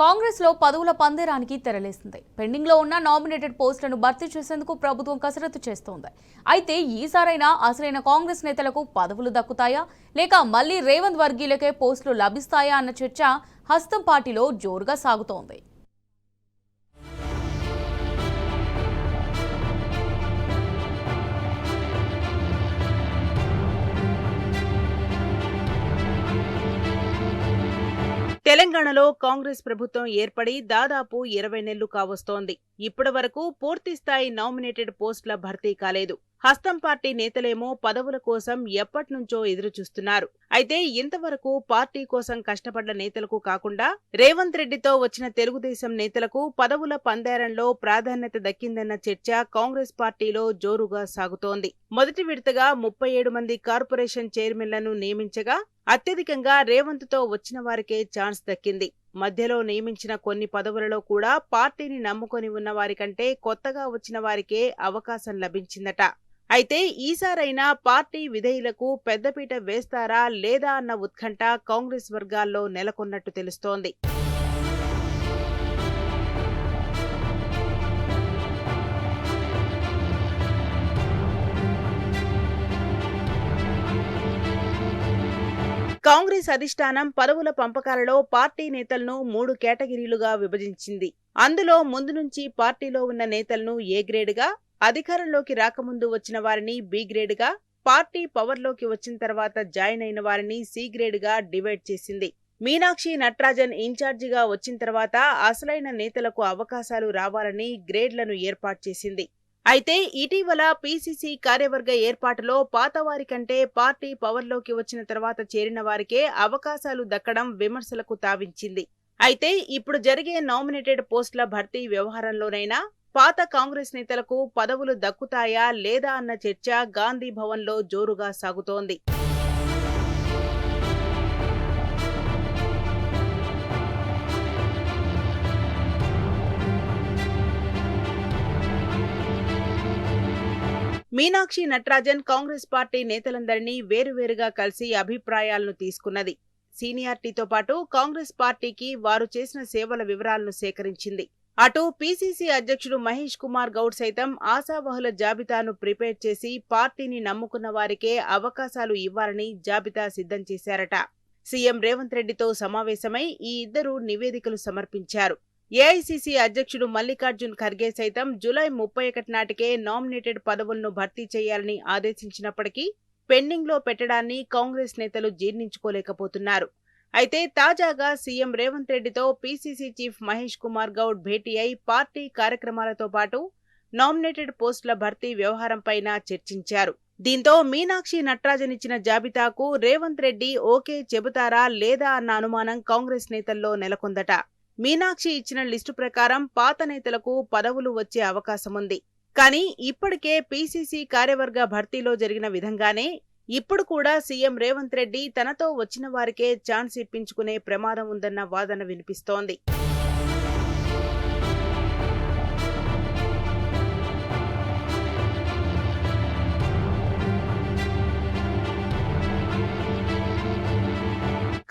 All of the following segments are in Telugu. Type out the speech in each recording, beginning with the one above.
కాంగ్రెస్ లో పదవుల పందేరానికి తెరలేసింది. పెండింగ్ లో ఉన్న నామినేటెడ్ పోస్టులను భర్తీ చేసేందుకు ప్రభుత్వం కసరత్తు చేస్తోంది. అయితే ఈసారైనా అసలైన కాంగ్రెస్ నేతలకు పదవులు దక్కుతాయా, లేక మళ్లీ రేవంత్ వర్గీయులకే పోస్టులు లభిస్తాయా అన్న చర్చ హస్తం పార్టీలో జోరుగా సాగుతోంది. తెలంగాణలో కాంగ్రెస్ ప్రభుత్వం ఏర్పడి దాదాపు 20 నెలలు కావస్తోంది. ఇప్పటి వరకు పూర్తిస్థాయి నామినేటెడ్ పోస్టుల భర్తీ కాలేదు. హస్తం పార్టీ నేతలేమో పదవుల కోసం ఎప్పట్నుంచో ఎదురుచూస్తున్నారు. అయితే ఇంతవరకు పార్టీ కోసం కష్టపడ్డ నేతలకు కాకుండా రేవంత్ రెడ్డితో వచ్చిన తెలుగుదేశం నేతలకు పదవుల పందేరంలో ప్రాధాన్యత దక్కిందన్న చర్చ కాంగ్రెస్ పార్టీలో జోరుగా సాగుతోంది. మొదటి విడతగా 37 మంది కార్పొరేషన్ చైర్మన్లను నియమించగా అత్యధికంగా రేవంత్ తో వచ్చిన వారికే ఛాన్స్ దక్కింది. మధ్యలో నియమించిన కొన్ని పదవులలో కూడా పార్టీని నమ్ముకొని ఉన్న వారికంటే కొత్తగా వచ్చిన వారికే అవకాశం లభించిందట. అయితే ఈసారైనా పార్టీ విధేయులకు పెద్దపీట వేస్తారా లేదా అన్న ఉత్కంఠ కాంగ్రెస్ వర్గాల్లో నెలకొన్నట్టు తెలుస్తోంది. కాంగ్రెస్ అధిష్టానం పదవుల పంపకాలలో పార్టీ నేతలను 3 కేటగిరీలుగా విభజించింది. అందులో ముందు నుంచి పార్టీలో ఉన్న నేతలను ఏ గ్రేడ్గా, అధికారంలోకి రాకముందు వచ్చిన వారిని బి గ్రేడ్గా, పార్టీ పవర్లోకి వచ్చిన తర్వాత జాయిన్ అయిన వారిని సి గ్రేడ్గా డివైడ్ చేసింది. మీనాక్షి నటరాజన్ ఇన్ఛార్జిగా వచ్చిన తర్వాత అసలైన నేతలకు అవకాశాలు రావాలని గ్రేడ్లను ఏర్పాటు చేసింది. అయితే ఇటీవల పీసీసీ కార్యవర్గ ఏర్పాటులో పాతవారి కంటే పార్టీ పవర్లోకి వచ్చిన తర్వాత చేరిన వారికే అవకాశాలు దక్కడం విమర్శలకు తావించింది. అయితే ఇప్పుడు జరిగే నామినేటెడ్ పోస్టుల భర్తీ వ్యవహారంలోనైనా పాత కాంగ్రెస్ నేతలకు పదవులు దక్కుతాయా లేదా అన్న చర్చ గాంధీ భవన్లో జోరుగా సాగుతోంది. మీనాక్షి నటరాజన్ కాంగ్రెస్ పార్టీ నేతలందరినీ వేరువేరుగా కలిసి అభిప్రాయాలను తీసుకున్నది. సీనియారిటీతో పాటు కాంగ్రెస్ పార్టీకి వారు చేసిన సేవల వివరాలను సేకరించింది. అటు పీసీసీ అధ్యక్షుడు మహేష్ కుమార్ గౌడ్ సైతం ఆశావహుల జాబితాను ప్రిపేర్ చేసి పార్టీని నమ్ముకున్న వారికే అవకాశాలు ఇవ్వాలని జాబితా సిద్ధం చేశారట. సీఎం రేవంత్ రెడ్డితో సమావేశమై ఈ ఇద్దరు నివేదికలు సమర్పించారు. ఏఐసీసీ అధ్యక్షుడు మల్లికార్జున్ ఖర్గే సైతం జూలై 31 నాటికే నామినేటెడ్ పదవులను భర్తీ చేయాలని ఆదేశించినప్పటికీ పెండింగ్ లో పెట్టడాన్ని కాంగ్రెస్ నేతలు జీర్ణించుకోలేకపోతున్నారు. అయితే తాజాగా సీఎం రేవంత్ రెడ్డితో పీసీసీ చీఫ్ మహేష్ కుమార్ గౌడ్ భేటీ అయి పార్టీ కార్యక్రమాలతో పాటు నామినేటెడ్ పోస్టుల భర్తీ వ్యవహారంపైన చర్చించారు. దీంతో మీనాక్షి నటరాజన్ ఇచ్చిన జాబితాకు రేవంత్ రెడ్డి ఓకే చెబుతారా లేదా అన్న అనుమానం కాంగ్రెస్ నేతల్లో నెలకొందట. మీనాక్షి ఇచ్చిన లిస్టు ప్రకారం పాత నేతలకు పదవులు వచ్చే అవకాశముంది. కానీ ఇప్పటికే పీసీసీ కార్యవర్గ భర్తీలో జరిగిన విధంగానే ఇప్పుడు కూడా సీఎం రేవంత్ రెడ్డి తనతో వచ్చిన వారికే ఛాన్స్ ఇప్పించుకునే ప్రమాదం ఉందన్న వాదన వినిపిస్తోంది.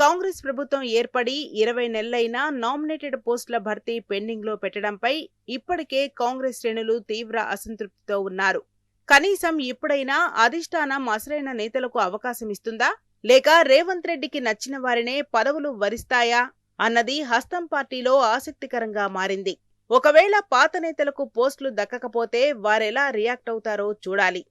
కాంగ్రెస్ ప్రభుత్వం ఏర్పడి 20 నెలలైనా నామినేటెడ్ పోస్టుల భర్తీ పెండింగ్ లో పెట్టడంపై ఇప్పటికే కాంగ్రెస్ శ్రేణులు తీవ్ర అసంతృప్తితో ఉన్నారు. కనీసం ఇప్పుడైనా అధిష్టానం అసలైన నేతలకు అవకాశం ఇస్తుందా, లేక రేవంత్ రెడ్డికి నచ్చిన వారినే పదవులు వరిస్తాయా అన్నది హస్తం పార్టీలో ఆసక్తికరంగా మారింది. ఒకవేళ పాత నేతలకు పోస్టులు దక్కకపోతే వారెలా రియాక్ట్ అవుతారో చూడాలి.